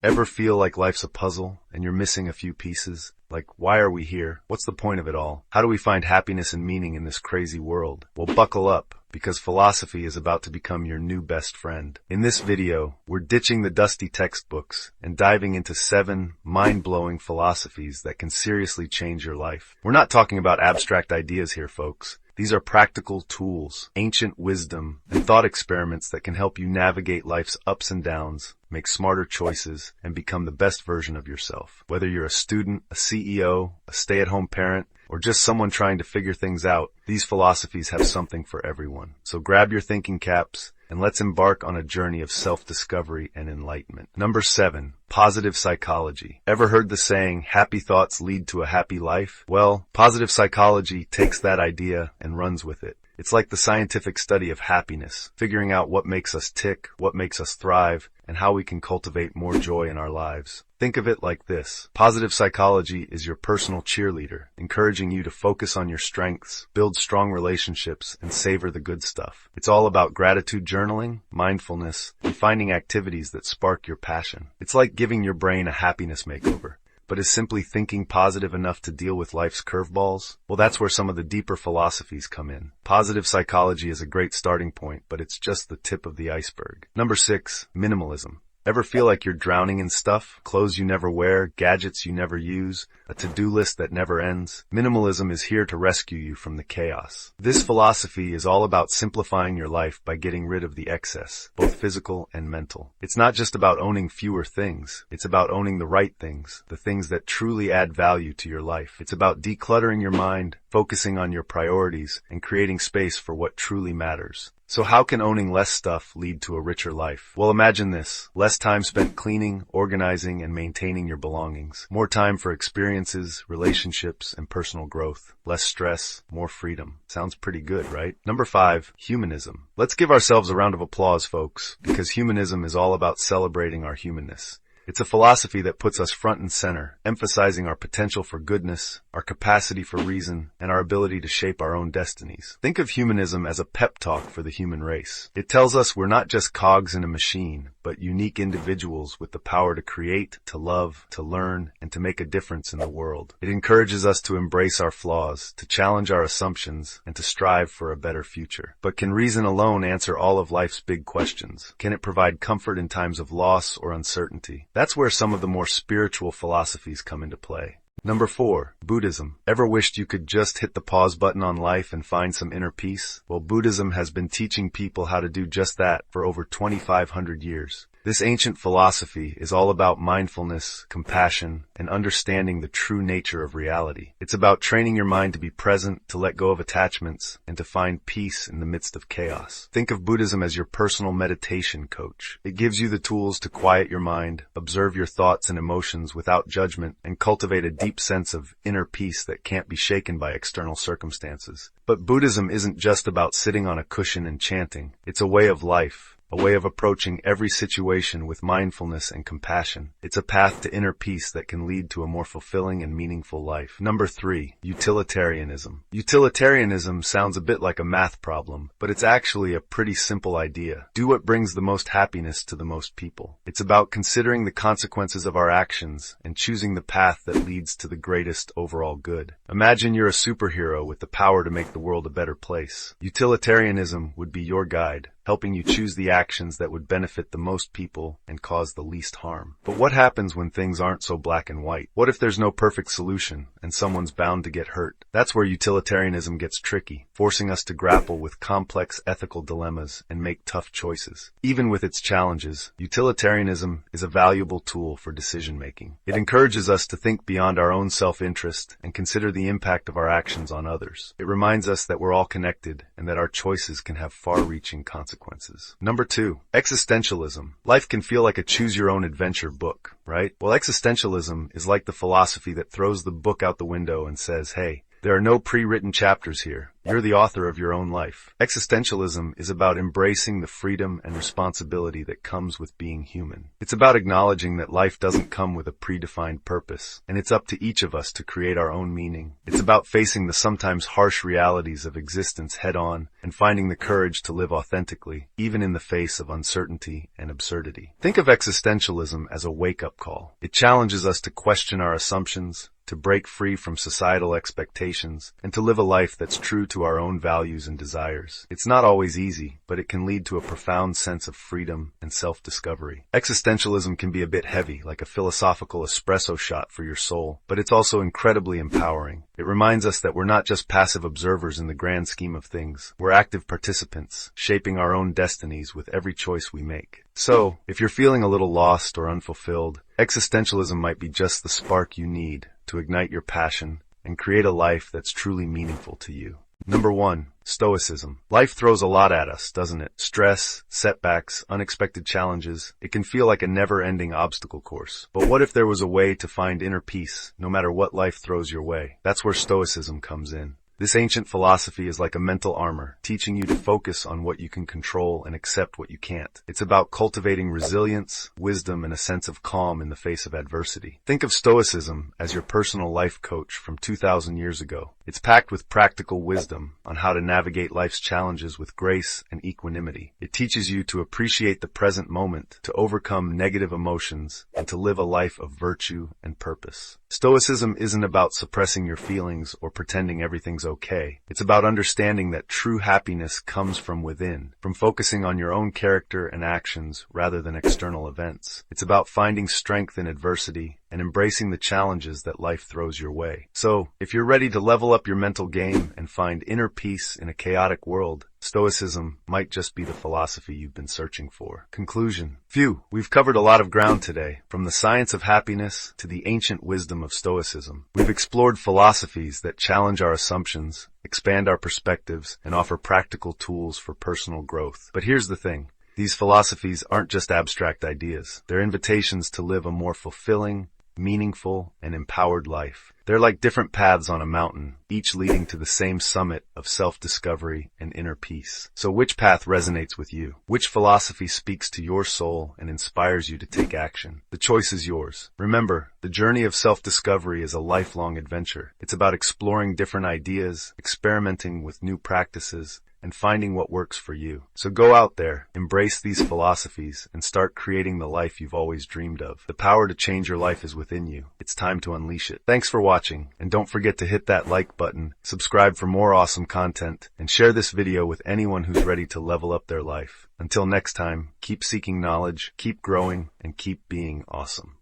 Ever feel like life's a puzzle and you're missing a few pieces? Like, why are we here? What's the point of it all? How do we find happiness and meaning in this crazy world? Well, buckle up, because philosophy is about to become your new best friend. In this video, we're ditching the dusty textbooks and diving into 7 mind-blowing philosophies that can seriously change your life. We're not talking about abstract ideas here, folks. These are practical tools, ancient wisdom, and thought experiments that can help you navigate life's ups and downs, make smarter choices, and become the best version of yourself. Whether you're a student, a CEO, a stay-at-home parent, or just someone trying to figure things out, these philosophies have something for everyone. So grab your thinking caps, and let's embark on a journey of self-discovery and enlightenment. Number 7, positive psychology. Ever heard the saying, happy thoughts lead to a happy life? Well, positive psychology takes that idea and runs with it. It's like the scientific study of happiness, figuring out what makes us tick, what makes us thrive, and how we can cultivate more joy in our lives. Think of it like this. Positive psychology is your personal cheerleader, encouraging you to focus on your strengths, build strong relationships, and savor the good stuff. It's all about gratitude journaling, mindfulness, and finding activities that spark your passion. It's like giving your brain a happiness makeover. But is simply thinking positive enough to deal with life's curveballs? Well, that's where some of the deeper philosophies come in. Positive psychology is a great starting point, but it's just the tip of the iceberg. Number 6, minimalism. Ever feel like you're drowning in stuff? Clothes you never wear, gadgets you never use, a to-do list that never ends? Minimalism is here to rescue you from the chaos. This philosophy is all about simplifying your life by getting rid of the excess, both physical and mental. It's not just about owning fewer things. It's about owning the right things, the things that truly add value to your life. It's about decluttering your mind, focusing on your priorities, and creating space for what truly matters. So how can owning less stuff lead to a richer life? Well, imagine this. Less time spent cleaning, organizing, and maintaining your belongings. More time for experiences, relationships, and personal growth. Less stress, more freedom. Sounds pretty good, right? Number 5, humanism. Let's give ourselves a round of applause, folks, because humanism is all about celebrating our humanness. It's a philosophy that puts us front and center, emphasizing our potential for goodness, our capacity for reason, and our ability to shape our own destinies. Think of humanism as a pep talk for the human race. It tells us we're not just cogs in a machine, but unique individuals with the power to create, to love, to learn, and to make a difference in the world. It encourages us to embrace our flaws, to challenge our assumptions, and to strive for a better future. But can reason alone answer all of life's big questions? Can it provide comfort in times of loss or uncertainty? That's where some of the more spiritual philosophies come into play. Number 4, Buddhism. Ever wished you could just hit the pause button on life and find some inner peace? Well, Buddhism has been teaching people how to do just that for over 2,500 years. This ancient philosophy is all about mindfulness, compassion, and understanding the true nature of reality. It's about training your mind to be present, to let go of attachments, and to find peace in the midst of chaos. Think of Buddhism as your personal meditation coach. It gives you the tools to quiet your mind, observe your thoughts and emotions without judgment, and cultivate a deep sense of inner peace that can't be shaken by external circumstances. But Buddhism isn't just about sitting on a cushion and chanting. It's a way of life. A way of approaching every situation with mindfulness and compassion. It's a path to inner peace that can lead to a more fulfilling and meaningful life. Number 3, Utilitarianism. Utilitarianism sounds a bit like a math problem, but it's actually a pretty simple idea. Do what brings the most happiness to the most people. It's about considering the consequences of our actions and choosing the path that leads to the greatest overall good. Imagine you're a superhero with the power to make the world a better place. Utilitarianism would be your guide, helping you choose the actions that would benefit the most people and cause the least harm. But what happens when things aren't so black and white? What if there's no perfect solution and someone's bound to get hurt? That's where utilitarianism gets tricky, forcing us to grapple with complex ethical dilemmas and make tough choices. Even with its challenges, utilitarianism is a valuable tool for decision-making. It encourages us to think beyond our own self-interest and consider the impact of our actions on others. It reminds us that we're all connected and that our choices can have far-reaching consequences. Number 2, existentialism. Life can feel like a choose-your-own-adventure book, right? Well, existentialism is like the philosophy that throws the book out the window and says, hey, there are no pre-written chapters here. You're the author of your own life. Existentialism is about embracing the freedom and responsibility that comes with being human. It's about acknowledging that life doesn't come with a predefined purpose, and it's up to each of us to create our own meaning. It's about facing the sometimes harsh realities of existence head-on and finding the courage to live authentically, even in the face of uncertainty and absurdity. Think of existentialism as a wake-up call. It challenges us to question our assumptions, to break free from societal expectations, and to live a life that's true to our own values and desires. It's not always easy, but it can lead to a profound sense of freedom and self-discovery. Existentialism can be a bit heavy, like a philosophical espresso shot for your soul, but it's also incredibly empowering. It reminds us that we're not just passive observers in the grand scheme of things. We're active participants, shaping our own destinies with every choice we make. So, if you're feeling a little lost or unfulfilled, existentialism might be just the spark you need to ignite your passion and create a life that's truly meaningful to you. Number 1. Stoicism. Life throws a lot at us, doesn't it? Stress, setbacks, unexpected challenges. It can feel like a never-ending obstacle course. But what if there was a way to find inner peace, no matter what life throws your way? That's where Stoicism comes in. This ancient philosophy is like a mental armor, teaching you to focus on what you can control and accept what you can't. It's about cultivating resilience, wisdom, and a sense of calm in the face of adversity. Think of Stoicism as your personal life coach from 2,000 years ago. It's packed with practical wisdom on how to navigate life's challenges with grace and equanimity. It teaches you to appreciate the present moment, to overcome negative emotions, and to live a life of virtue and purpose. Stoicism isn't about suppressing your feelings or pretending everything's okay. It's about understanding that true happiness comes from within, from focusing on your own character and actions rather than external events. It's about finding strength in adversity and embracing the challenges that life throws your way. So, if you're ready to level up your mental game and find inner peace in a chaotic world, Stoicism might just be the philosophy you've been searching for. Conclusion. We've covered a lot of ground today, from the science of happiness to the ancient wisdom of Stoicism. We've explored philosophies that challenge our assumptions, expand our perspectives, and offer practical tools for personal growth. But here's the thing. These philosophies aren't just abstract ideas. They're invitations to live a more fulfilling, meaningful, and empowered life. They're like different paths on a mountain, each leading to the same summit of self-discovery and inner peace. So which path resonates with you? Which philosophy speaks to your soul and inspires you to take action? The choice is yours. Remember, the journey of self-discovery is a lifelong adventure. It's about exploring different ideas, experimenting with new practices, and finding what works for you. So go out there, embrace these philosophies, and start creating the life you've always dreamed of. The power to change your life is within you. It's time to unleash it. Thanks for watching, and don't forget to hit that like button, subscribe for more awesome content, and share this video with anyone who's ready to level up their life. Until next time, keep seeking knowledge, keep growing, and keep being awesome.